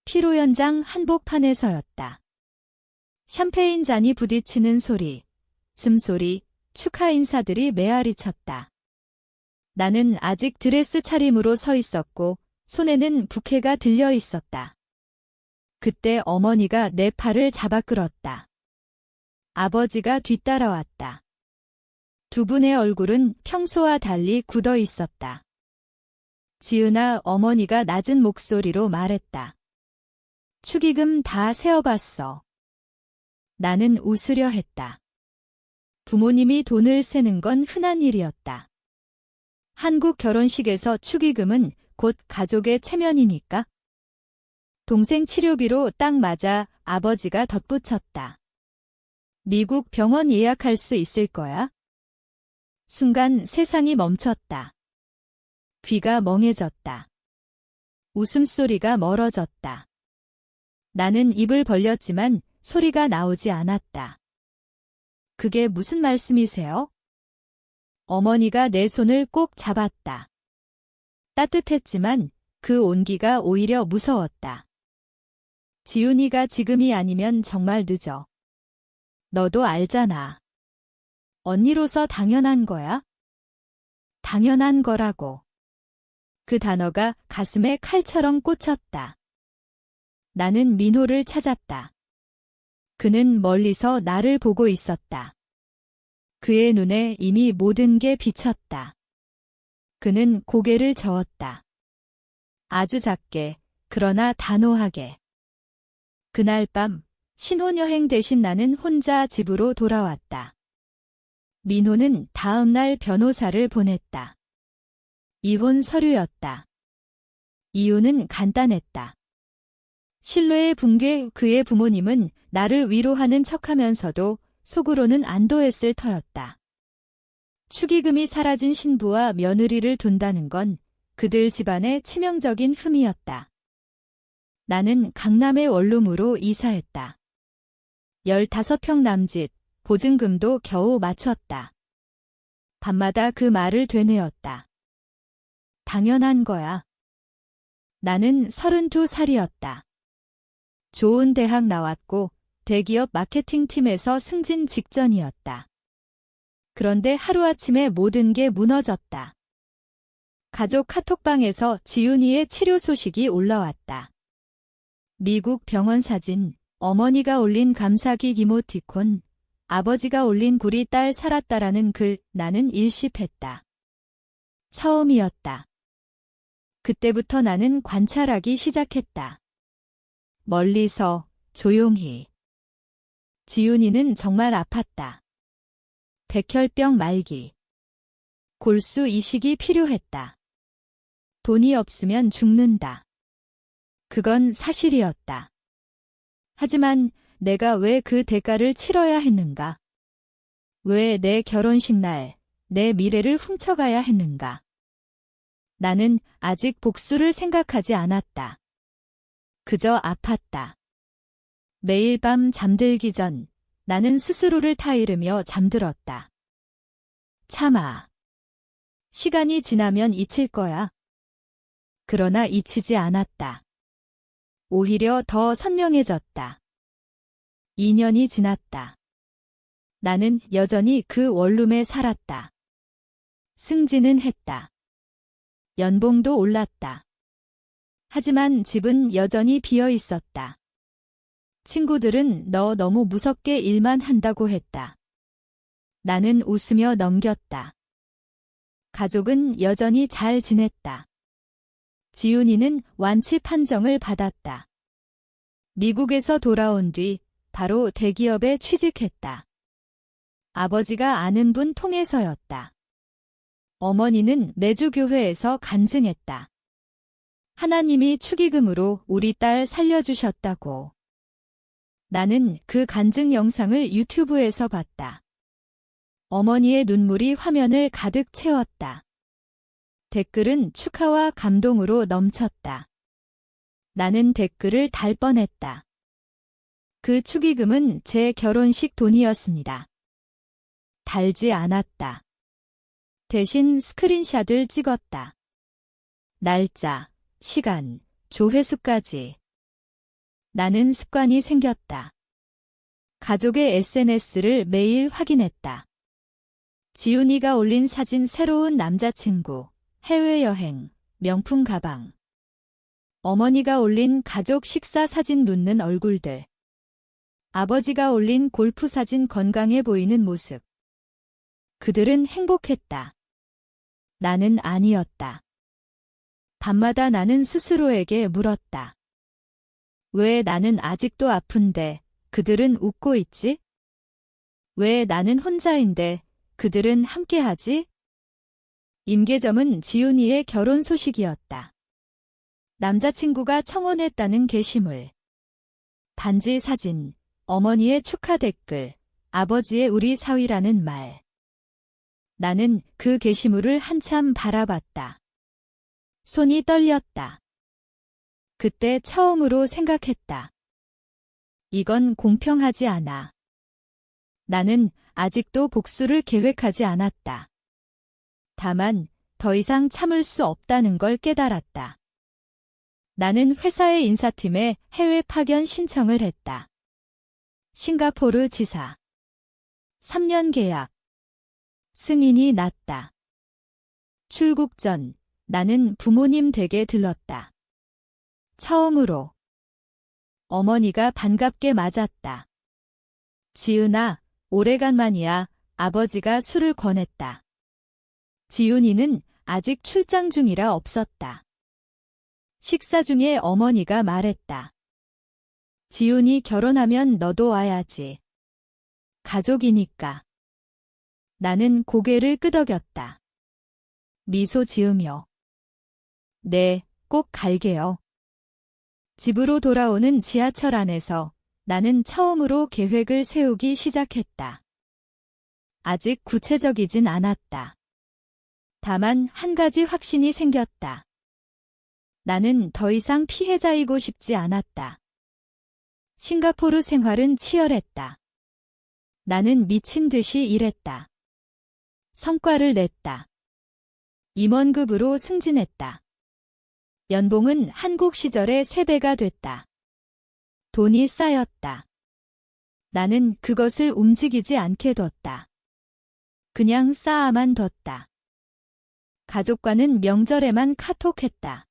피로연장 한복판에서였다. 샴페인 잔이 부딪히는 소리, 즘소리, 축하 인사들이 메아리 쳤다. 나는 아직 드레스 차림으로 서 있었고 손에는 부케가 들려 있었다. 그때 어머니가 내 팔을 잡아 끌었다. 아버지가 뒤따라왔다. 두 분의 얼굴은 평소와 달리 굳어 있었다. 지은아, 어머니가 낮은 목소리로 말했다. 축의금 다 세어봤어. 나는 웃으려 했다. 부모님이 돈을 세는 건 흔한 일이었다. 한국 결혼식에서 축의금은 곧 가족의 체면이니까. 동생 치료비로 딱 맞아 아버지가 덧붙였다. 미국 병원 예약할 수 있을 거야? 순간 세상이 멈췄다. 귀가 멍해졌다. 웃음소리가 멀어졌다. 나는 입을 벌렸지만 소리가 나오지 않았다. 그게 무슨 말씀이세요? 어머니가 내 손을 꼭 잡았다. 따뜻했지만 그 온기가 오히려 무서웠다. 지훈이가 지금이 아니면 정말 늦어. 너도 알잖아. 언니로서 당연한 거야? 당연한 거라고. 그 단어가 가슴에 칼처럼 꽂혔다. 나는 민호를 찾았다. 그는 멀리서 나를 보고 있었다. 그의 눈에 이미 모든 게 비쳤다. 그는 고개를 저었다. 아주 작게, 그러나 단호하게. 그날 밤, 신혼여행 대신 나는 혼자 집으로 돌아왔다. 민호는 다음 날 변호사를 보냈다. 이혼 서류였다. 이유는 간단했다. 신뢰의 붕괴. 그의 부모님은 나를 위로하는 척하면서도 속으로는 안도했을 터였다. 축의금이 사라진 신부와 며느리를 둔다는 건 그들 집안의 치명적인 흠이었다. 나는 강남의 원룸으로 이사했다. 15평 남짓, 보증금도 겨우 맞췄다. 밤마다 그 말을 되뇌었다. 당연한 거야. 나는 32살이었다. 좋은 대학 나왔고 대기업 마케팅팀에서 승진 직전이었다. 그런데 하루아침에 모든 게 무너졌다. 가족 카톡방에서 지훈이의 치료 소식이 올라왔다. 미국 병원 사진, 어머니가 올린 감사기 이모티콘, 아버지가 올린 구리 딸 살았다라는 글. 나는 일십했다. 처음이었다. 그때부터 나는 관찰하기 시작했다. 멀리서, 조용히. 지훈이는 정말 아팠다. 백혈병 말기. 골수 이식이 필요했다. 돈이 없으면 죽는다. 그건 사실이었다. 하지만 내가 왜 그 대가를 치러야 했는가? 왜 내 결혼식 날, 내 미래를 훔쳐가야 했는가? 나는 아직 복수를 생각하지 않았다. 그저 아팠다. 매일 밤 잠들기 전 나는 스스로를 타이르며 잠들었다. 참아. 시간이 지나면 잊힐 거야. 그러나 잊히지 않았다. 오히려 더 선명해졌다. 2년이 지났다. 나는 여전히 그 원룸에 살았다. 승진은 했다. 연봉도 올랐다. 하지만 집은 여전히 비어 있었다. 친구들은 너 너무 무섭게 일만 한다고 했다. 나는 웃으며 넘겼다. 가족은 여전히 잘 지냈다. 지훈이는 완치 판정을 받았다. 미국에서 돌아온 뒤 바로 대기업에 취직했다. 아버지가 아는 분 통해서였다. 어머니는 매주 교회에서 간증했다. 하나님이 축의금으로 우리 딸 살려주셨다고. 나는 그 간증 영상을 유튜브에서 봤다. 어머니의 눈물이 화면을 가득 채웠다. 댓글은 축하와 감동으로 넘쳤다. 나는 댓글을 달 뻔했다. 그 축의금은 제 결혼식 돈이었습니다. 달지 않았다. 대신 스크린샷을 찍었다. 날짜, 시간, 조회수까지. 나는 습관이 생겼다. 가족의 SNS를 매일 확인했다. 지훈이가 올린 사진, 새로운 남자친구, 해외여행, 명품 가방. 어머니가 올린 가족 식사 사진, 웃는 얼굴들. 아버지가 올린 골프 사진, 건강해 보이는 모습. 그들은 행복했다. 나는 아니었다. 밤마다 나는 스스로에게 물었다. 왜 나는 아직도 아픈데 그들은 웃고 있지? 왜 나는 혼자인데 그들은 함께하지? 임계점은 지훈이의 결혼 소식이었다. 남자친구가 청혼했다는 게시물. 반지 사진, 어머니의 축하 댓글, 아버지의 우리 사위라는 말. 나는 그 게시물을 한참 바라봤다. 손이 떨렸다. 그때 처음으로 생각했다. 이건 공평하지 않아. 나는 아직도 복수를 계획하지 않았다. 다만 더 이상 참을 수 없다는 걸 깨달았다. 나는 회사의 인사팀에 해외 파견 신청을 했다. 싱가포르 지사. 3년 계약. 승인이 났다. 출국 전 나는 부모님 댁에 들렀다. 처음으로. 어머니가 반갑게 맞았다. 지은아, 오래간만이야. 아버지가 술을 권했다. 지훈이는 아직 출장 중이라 없었다. 식사 중에 어머니가 말했다. 지훈이 결혼하면 너도 와야지. 가족이니까. 나는 고개를 끄덕였다. 미소 지으며. 네, 꼭 갈게요. 집으로 돌아오는 지하철 안에서 나는 처음으로 계획을 세우기 시작했다. 아직 구체적이진 않았다. 다만 한 가지 확신이 생겼다. 나는 더 이상 피해자이고 싶지 않았다. 싱가포르 생활은 치열했다. 나는 미친 듯이 일했다. 성과를 냈다. 임원급으로 승진했다. 연봉은 한국 시절의 3배가 됐다. 돈이 쌓였다. 나는 그것을 움직이지 않게 뒀다. 그냥 쌓아만 뒀다. 가족과는 명절에만 카톡했다.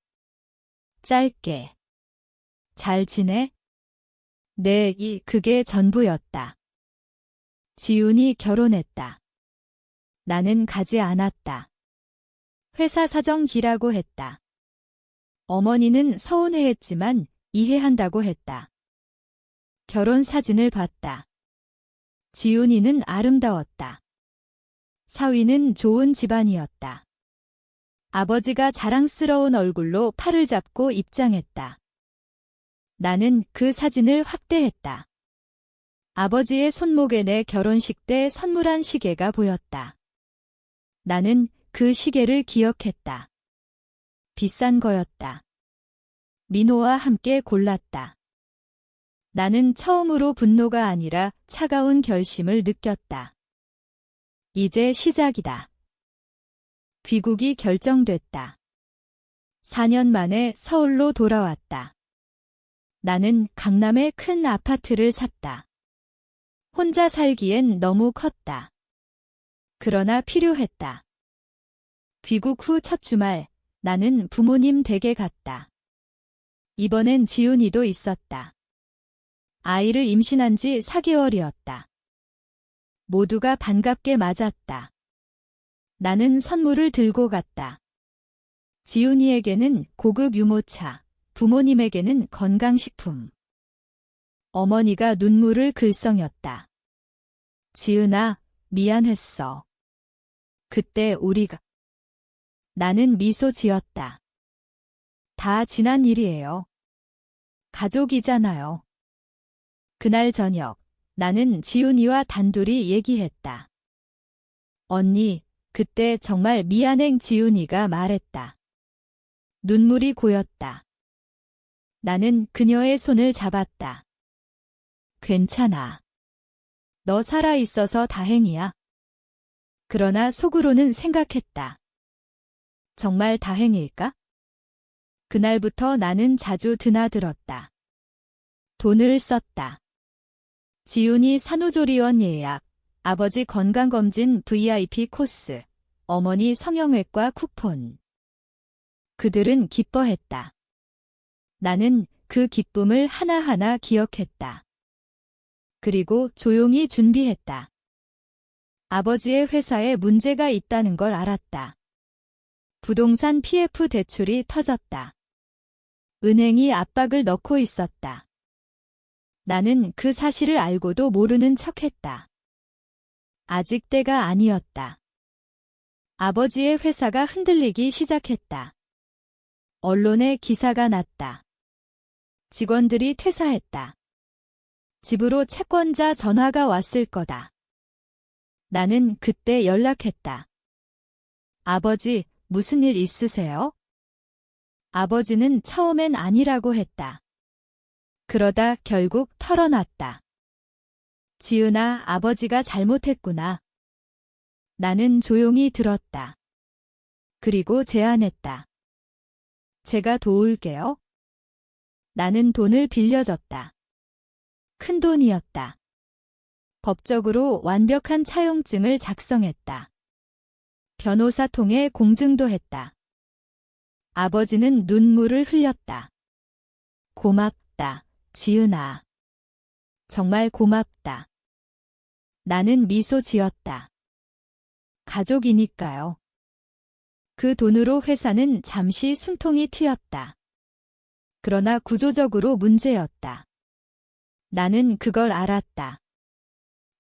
짧게. 잘 지내? 네, 그게 전부였다. 지훈이 결혼했다. 나는 가지 않았다. 회사 사정 기라고 했다. 어머니는 서운해했지만 이해한다고 했다. 결혼 사진을 봤다. 지훈이는 아름다웠다. 사위는 좋은 집안이었다. 아버지가 자랑스러운 얼굴로 팔을 잡고 입장했다. 나는 그 사진을 확대했다. 아버지의 손목에 내 결혼식 때 선물한 시계가 보였다. 나는 그 시계를 기억했다. 비싼 거였다. 민호와 함께 골랐다. 나는 처음으로 분노가 아니라 차가운 결심을 느꼈다. 이제 시작이다. 귀국이 결정됐다. 4년 만에 서울로 돌아왔다. 나는 강남에 큰 아파트를 샀다. 혼자 살기엔 너무 컸다. 그러나 필요했다. 귀국 후 첫 주말, 나는 부모님 댁에 갔다. 이번엔 지훈이도 있었다. 아이를 임신한 지 4개월이었다. 모두가 반갑게 맞았다. 나는 선물을 들고 갔다. 지훈이에게는 고급 유모차, 부모님에게는 건강식품. 어머니가 눈물을 글썽였다. 지은아, 미안했어. 그때 우리가. 나는 미소 지었다. 다 지난 일이에요. 가족이잖아요. 그날 저녁, 나는 지훈이와 단둘이 얘기했다. 언니, 그때 정말 미안해. 지훈이가 말했다. 눈물이 고였다. 나는 그녀의 손을 잡았다. 괜찮아. 너 살아있어서 다행이야. 그러나 속으로는 생각했다. 정말 다행일까? 그날부터 나는 자주 드나들었다. 돈을 썼다. 지훈이 산후조리원 예약, 아버지 건강검진 VIP 코스, 어머니 성형외과 쿠폰. 그들은 기뻐했다. 나는 그 기쁨을 하나하나 기억했다. 그리고 조용히 준비했다. 아버지의 회사에 문제가 있다는 걸 알았다. 부동산 PF 대출이 터졌다. 은행이 압박을 넣고 있었다. 나는 그 사실을 알고도 모르는 척했다. 아직 때가 아니었다. 아버지의 회사가 흔들리기 시작했다. 언론에 기사가 났다. 직원들이 퇴사했다. 집으로 채권자 전화가 왔을 거다. 나는 그때 연락했다. 아버지, 무슨 일 있으세요? 아버지는 처음엔 아니라고 했다. 그러다 결국 털어놨다. 지은아, 아버지가 잘못했구나. 나는 조용히 들었다. 그리고 제안했다. 제가 도울게요. 나는 돈을 빌려줬다. 큰 돈이었다. 법적으로 완벽한 차용증을 작성했다. 변호사 통해 공증도 했다. 아버지는 눈물을 흘렸다. 고맙다, 지은아. 정말 고맙다. 나는 미소 지었다. 가족이니까요. 그 돈으로 회사는 잠시 숨통이 트였다. 그러나 구조적으로 문제였다. 나는 그걸 알았다.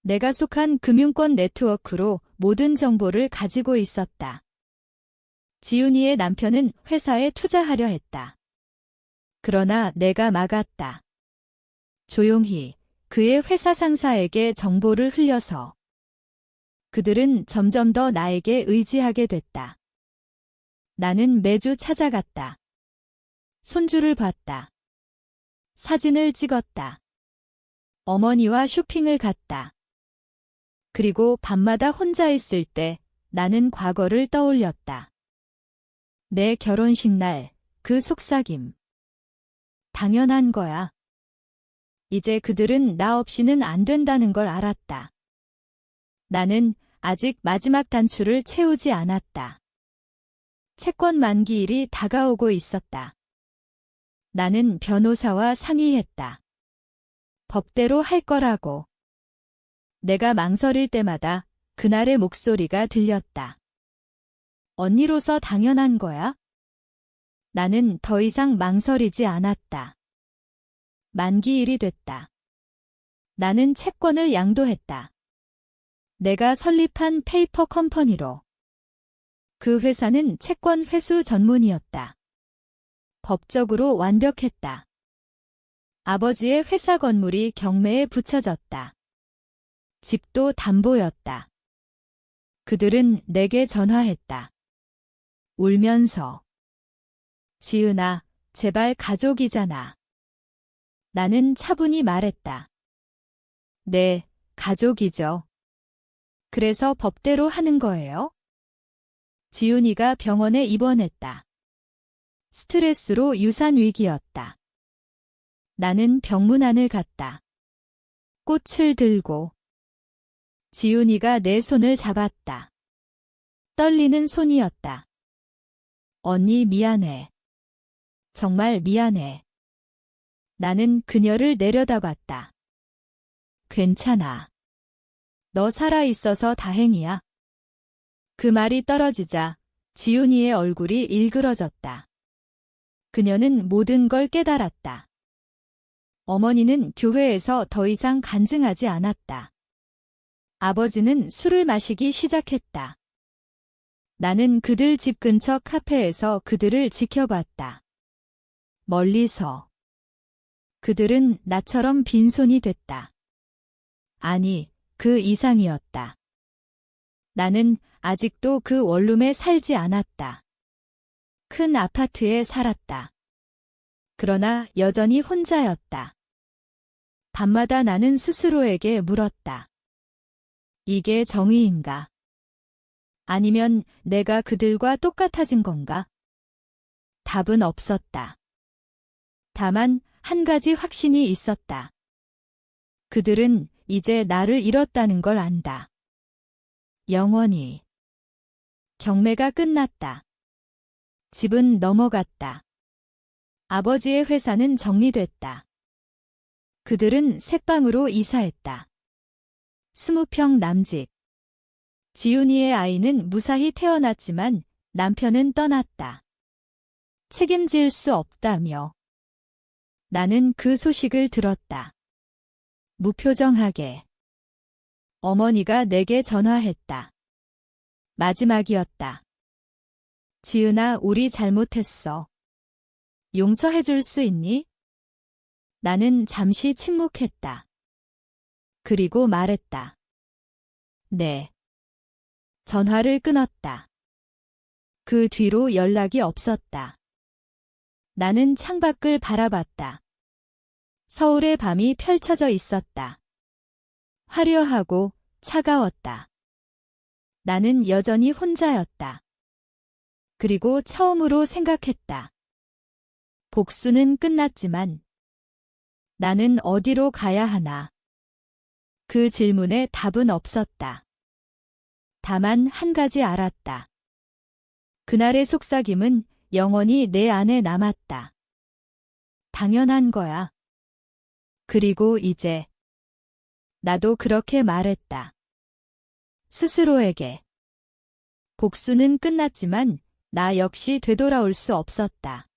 내가 속한 금융권 네트워크로 모든 정보를 가지고 있었다. 지훈이의 남편은 회사에 투자하려 했다. 그러나 내가 막았다. 조용히 그의 회사 상사에게 정보를 흘려서. 그들은 점점 더 나에게 의지하게 됐다. 나는 매주 찾아갔다. 손주를 봤다. 사진을 찍었다. 어머니와 쇼핑을 갔다. 그리고 밤마다 혼자 있을 때 나는 과거를 떠올렸다. 내 결혼식 날, 그 속삭임. 당연한 거야. 이제 그들은 나 없이는 안 된다는 걸 알았다. 나는 아직 마지막 단추를 채우지 않았다. 채권 만기일이 다가오고 있었다. 나는 변호사와 상의했다. 법대로 할 거라고. 내가 망설일 때마다 그날의 목소리가 들렸다. 언니로서 당연한 거야? 나는 더 이상 망설이지 않았다. 만기일이 됐다. 나는 채권을 양도했다. 내가 설립한 페이퍼 컴퍼니로. 그 회사는 채권 회수 전문이었다. 법적으로 완벽했다. 아버지의 회사 건물이 경매에 붙여졌다. 집도 담보였다. 그들은 내게 전화했다. 울면서. 지은아, 제발 가족이잖아. 나는 차분히 말했다. 네, 가족이죠. 그래서 법대로 하는 거예요? 지훈이가 병원에 입원했다. 스트레스로 유산 위기였다. 나는 병문안을 갔다. 꽃을 들고. 지훈이가 내 손을 잡았다. 떨리는 손이었다. 언니 미안해. 정말 미안해. 나는 그녀를 내려다봤다. 괜찮아. 너 살아있어서 다행이야. 그 말이 떨어지자 지훈이의 얼굴이 일그러졌다. 그녀는 모든 걸 깨달았다. 어머니는 교회에서 더 이상 간증하지 않았다. 아버지는 술을 마시기 시작했다. 나는 그들 집 근처 카페에서 그들을 지켜봤다. 멀리서. 그들은 나처럼 빈손이 됐다. 아니, 그 이상이었다. 나는 아직도 그 원룸에 살지 않았다. 큰 아파트에 살았다. 그러나 여전히 혼자였다. 밤마다 나는 스스로에게 물었다. 이게 정의인가? 아니면 내가 그들과 똑같아진 건가? 답은 없었다. 다만 한 가지 확신이 있었다. 그들은 이제 나를 잃었다는 걸 안다. 영원히. 경매가 끝났다. 집은 넘어갔다. 아버지의 회사는 정리됐다. 그들은 새방으로 이사했다. 20평 남짓. 지훈이의 아이는 무사히 태어났지만 남편은 떠났다. 책임질 수 없다며. 나는 그 소식을 들었다. 무표정하게. 어머니가 내게 전화했다. 마지막이었다. 지은아, 우리 잘못했어. 용서해 줄 수 있니? 나는 잠시 침묵했다. 그리고 말했다. 네. 전화를 끊었다. 그 뒤로 연락이 없었다. 나는 창밖을 바라봤다. 서울의 밤이 펼쳐져 있었다. 화려하고 차가웠다. 나는 여전히 혼자였다. 그리고 처음으로 생각했다. 복수는 끝났지만 나는 어디로 가야 하나? 그 질문에 답은 없었다. 다만 한 가지 알았다. 그날의 속삭임은 영원히 내 안에 남았다. 당연한 거야. 그리고 이제 나도 그렇게 말했다. 스스로에게. 복수는 끝났지만 나 역시 되돌아올 수 없었다.